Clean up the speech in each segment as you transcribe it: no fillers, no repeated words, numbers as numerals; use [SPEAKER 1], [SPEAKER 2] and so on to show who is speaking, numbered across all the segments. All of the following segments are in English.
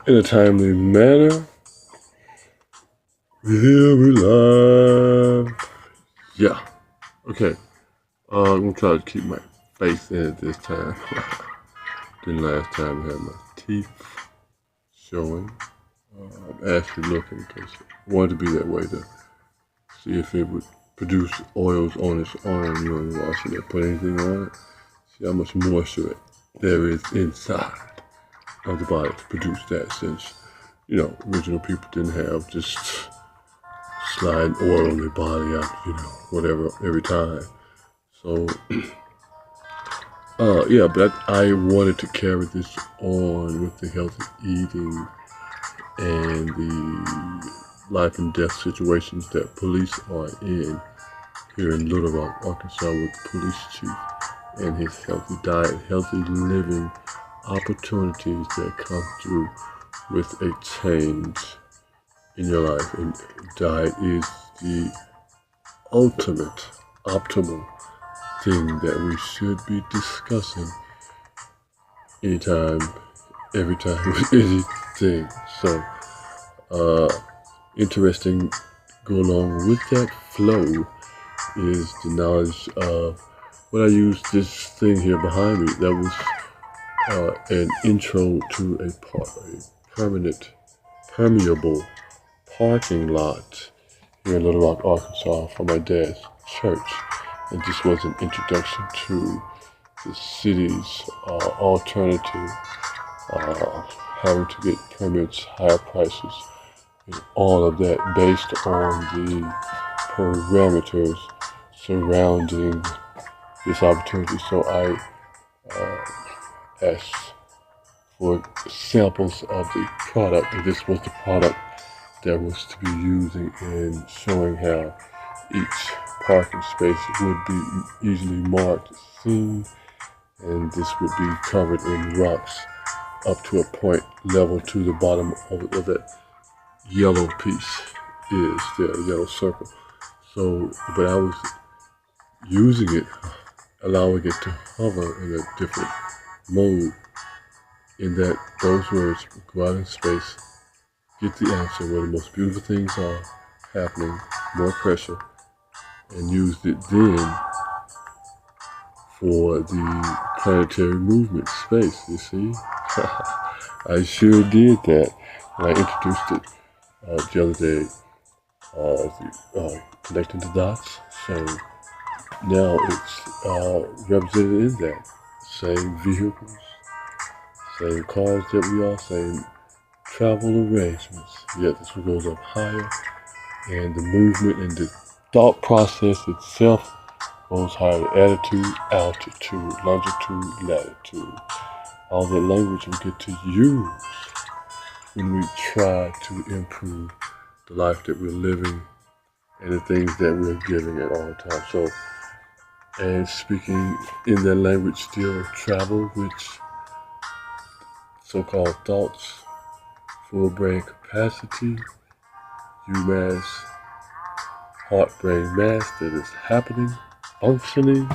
[SPEAKER 1] in a timely manner. Here we live. Yeah. Okay. I'm gonna try to keep my face in it this time. Then last time I had my teeth showing. I'm actually looking because I wanted to be that way to see if it would produce oils on its own, washing it, put anything on it. See how much moisture there is inside of the body to produce that since, original people didn't have just sliding oil on their body out, whatever, every time. So, yeah, but I wanted to carry this on with the healthy eating and the life and death situations that police are in here in Little Rock, Arkansas, with the police chief and his healthy diet, healthy living opportunities that come through with a change in your life. And diet is the ultimate, optimal thing that we should be discussing anytime, every time with anything. So, interesting, go along with that flow is the knowledge of what I used this thing here behind me. That was an intro to a permeable parking lot here in Little Rock, Arkansas, for my dad's church. And this was an introduction to the city's alternative, having to get permits, higher prices, and all of that based on the parameters surrounding this opportunity. So I asked for samples of the product, and this was the product that was to be using in showing how each parking space would be easily marked, seen, and this would be covered in rocks up to a point level to the bottom of that yellow piece is the yellow circle. So, but I was using it, allowing it to hover in a different mode, in that those words go out in space, get the answer where the most beautiful things are happening, more pressure, and used it then for the planetary movement space, you see? I sure did that when I introduced it the other day, connecting the dots. So now it's represented in that. Same vehicles, same cars that we are, same travel arrangements. Yet this one goes up higher, and the movement and the thought process itself goes higher. Attitude, altitude, longitude, latitude. All the language we get to use when we try to improve the life that we're living and the things that we're giving at all times. So, and speaking in that language, still travel, which so-called thoughts, full brain capacity, UMass, heart-brain mass that is happening, functioning.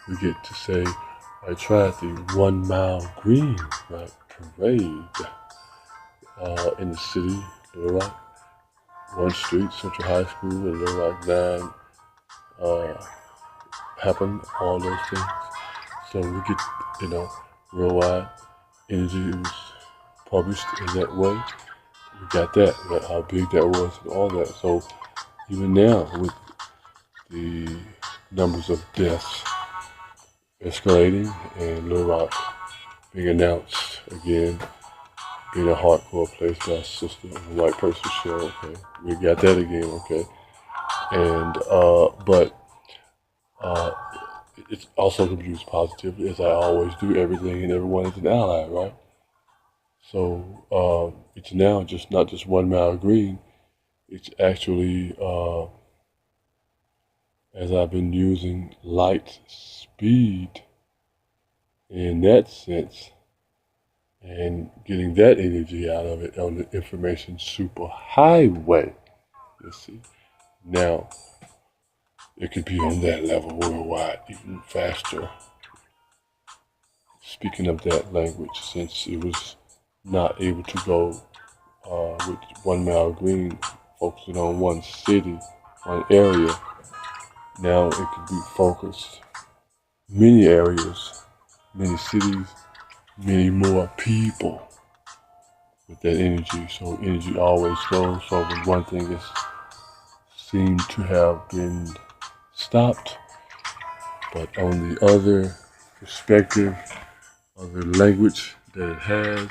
[SPEAKER 1] We get to say, I tried the 1 mile green, right, parade in the city, Little Rock, 1 Street, Central High School, and Little Rock 9 happened, all those things. So we get, worldwide energy is published in that way. We got that, how big that was and all that. So even now with the numbers of deaths escalating and Little Rock being announced again, being a hardcore place by a sister of a white person show, okay. We got that again, okay. And, but it's also can be used positively, as I always do. Everything and everyone is an ally, right? So it's now just not just 1 mile green. It's actually, as I've been using light speed in that sense and getting that energy out of it on the information superhighway, you see. Now, it could be on that level worldwide, even faster. Speaking of that language, since it was not able to go with 1 mile green, focusing on one city, one area. Now it can be focused many areas, many cities, many more people with that energy. So energy always goes. So when one thing is seemed to have been stopped, but on the other perspective, other language that it has,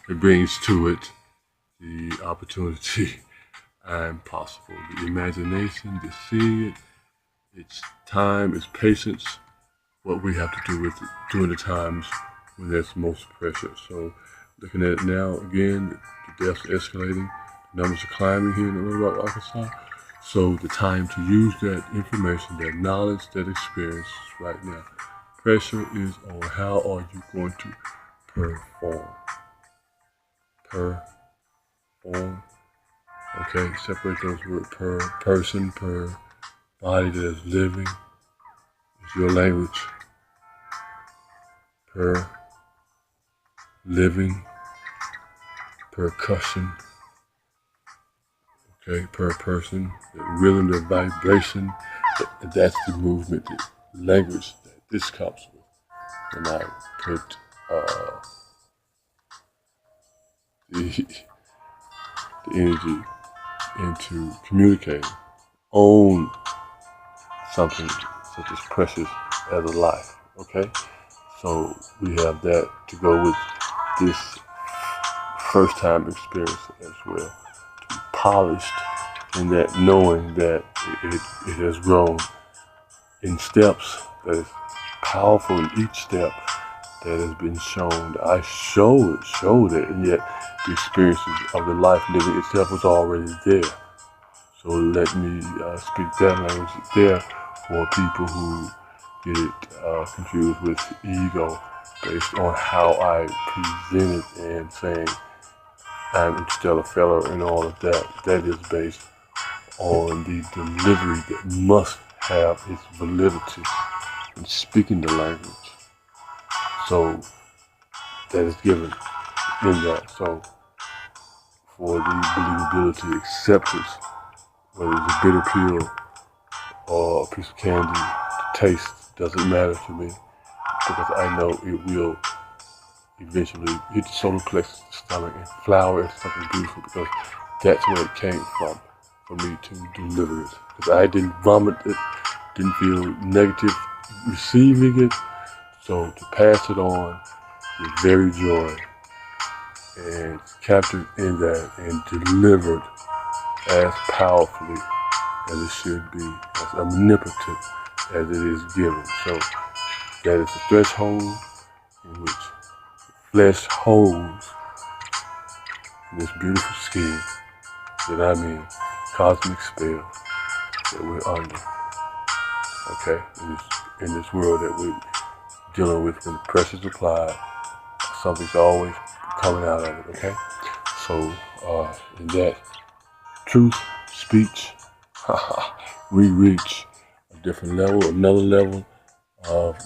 [SPEAKER 1] it brings to it the opportunity and possible. The imagination, the seeing it, its time, its patience, what we have to do with it during the times when there's most pressure. So looking at it now, again, the deaths are escalating, the numbers are climbing here in Little Rock, Arkansas. So the time to use that information, that knowledge, that experience right now. Pressure is on how are you going to perform. Perform. Okay, separate those words per person, per body that is living. Is your language. Per living. Percussion. Okay, per person. The rhythm, the vibration. That's the movement, the language that this comes with. When I put the energy into communicating on something such as precious as a life. Okay, so we have that to go with this first time experience as well, to be polished in that knowing that it has grown in steps that is powerful in each step that has been shown. I showed it, and yet the experiences of the life living itself was already there. So let me speak that language there for people who get it confused with ego based on how I present it and saying I'm interstellar fellow and all of that. That is based on the delivery that must have its validity in speaking the language. So that is given in that. So for the believability, acceptance, whether it's a bitter pill or a piece of candy, the taste doesn't matter to me because I know it will eventually hit the solar plexus, the stomach, and flower into something beautiful because that's where it came from for me to deliver it. Because I didn't vomit it, didn't feel negative receiving it. So to pass it on with very joy and captured in that and delivered as powerfully as it should be, as omnipotent as it is given. So that is the threshold in which flesh holds in this beautiful skin that I'm in, cosmic spell that we're under. Okay, in this world that we're dealing with, when the pressure's applied, something's always coming out of it. Okay, so in that truth, speech, we reach a different level, another level of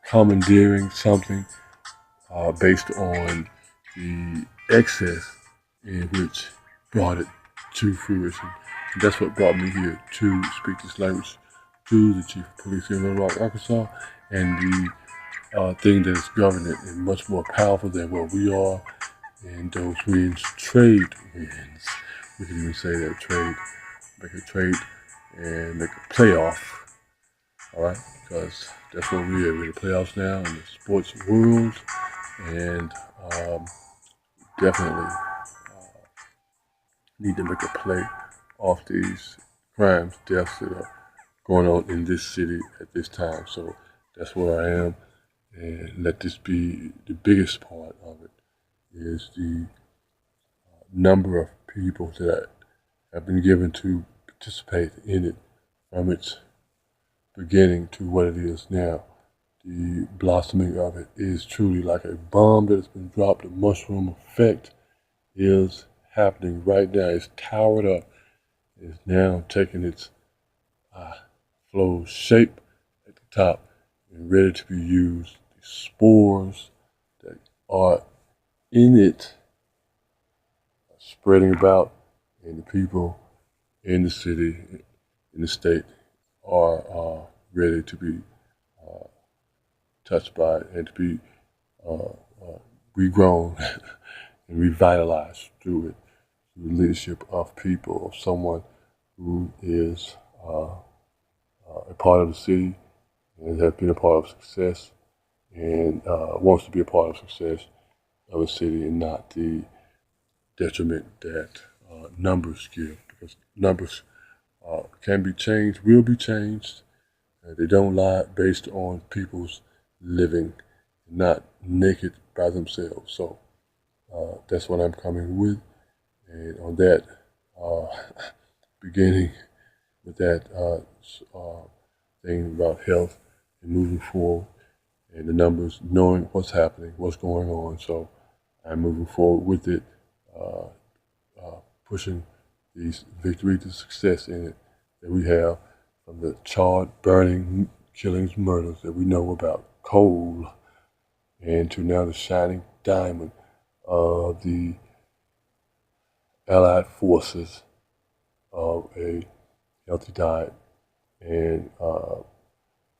[SPEAKER 1] commandeering something based on the excess in which brought it to fruition. And that's what brought me here to speak this language to the chief of police here in Little Rock, Arkansas, and the thing that is governing it is much more powerful than what we are, and those winds, trade winds. We can even say that make a trade and make a playoff, all right? Because that's what we are. We're in the playoffs now in the sports world, and definitely need to make a play off these crimes, deaths that are going on in this city at this time. So that's where I am, and let this be the biggest part of it is the number of people that have been given to participate in it from its beginning to what it is now. The blossoming of it is truly like a bomb that has been dropped. The mushroom effect is happening right now. It's towered up. It's now taking its flow shape at the top and ready to be used. The spores that are in it spreading about, and the people in the city, in the state, are ready to be touched by it and to be uh, regrown and revitalized through it, through the leadership of people, of someone who is a part of the city and has been a part of success and wants to be a part of success of a city and not the detriment that numbers give, because numbers can be changed, will be changed. They don't lie based on people's living, not naked by themselves. So that's what I'm coming with. And on that, uh, beginning with that thing about health and moving forward and the numbers, knowing what's happening, what's going on. So I'm moving forward with it, uh, pushing these victory to success in it that we have from the charred, burning, killings, murders that we know about, coal, and to now the shining diamond of the allied forces of a healthy diet and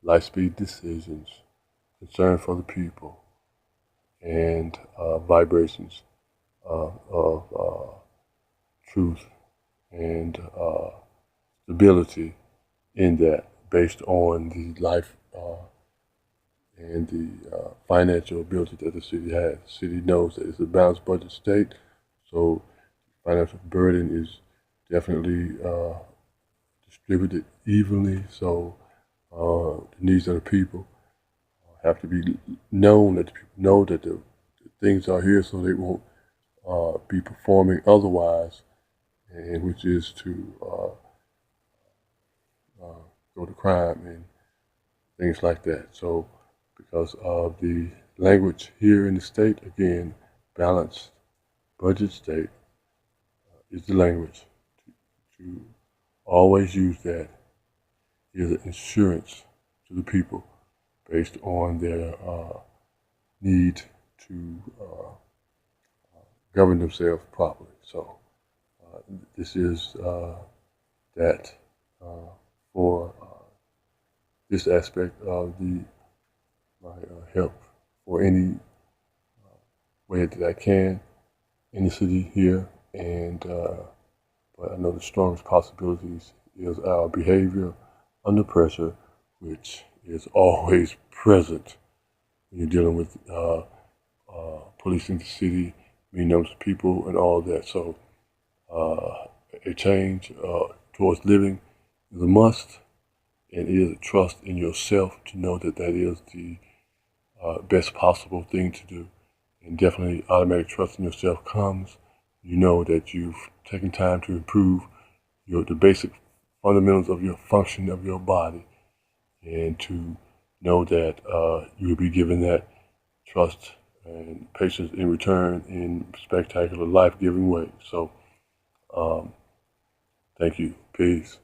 [SPEAKER 1] light-speed decisions, concern for the people, and vibrations of truth and stability in that, based on the life and the financial ability that the city has. The city knows that it's a balanced budget state, so financial burden is definitely distributed evenly. So the needs of the people have to be known, that the people know that the things are here, so they won't be performing otherwise, and which is to go to crime and things like that. So because of the language here in the state, again, balanced budget state is the language. To always use that is an insurance to the people based on their need to govern themselves properly. So this is that for this aspect of my help for any way that I can in the city here, and but I know the strongest possibilities is our behavior under pressure, which is always present when you're dealing with policing the city, meeting those people, and all that. So a change towards living is a must, and it is a trust in yourself to know that that is the best possible thing to do. And definitely automatic trust in yourself comes. You know that you've taken time to improve the basic fundamentals of your function of your body, and to know that you will be given that trust and patience in return in spectacular, life-giving ways. So thank you. Peace.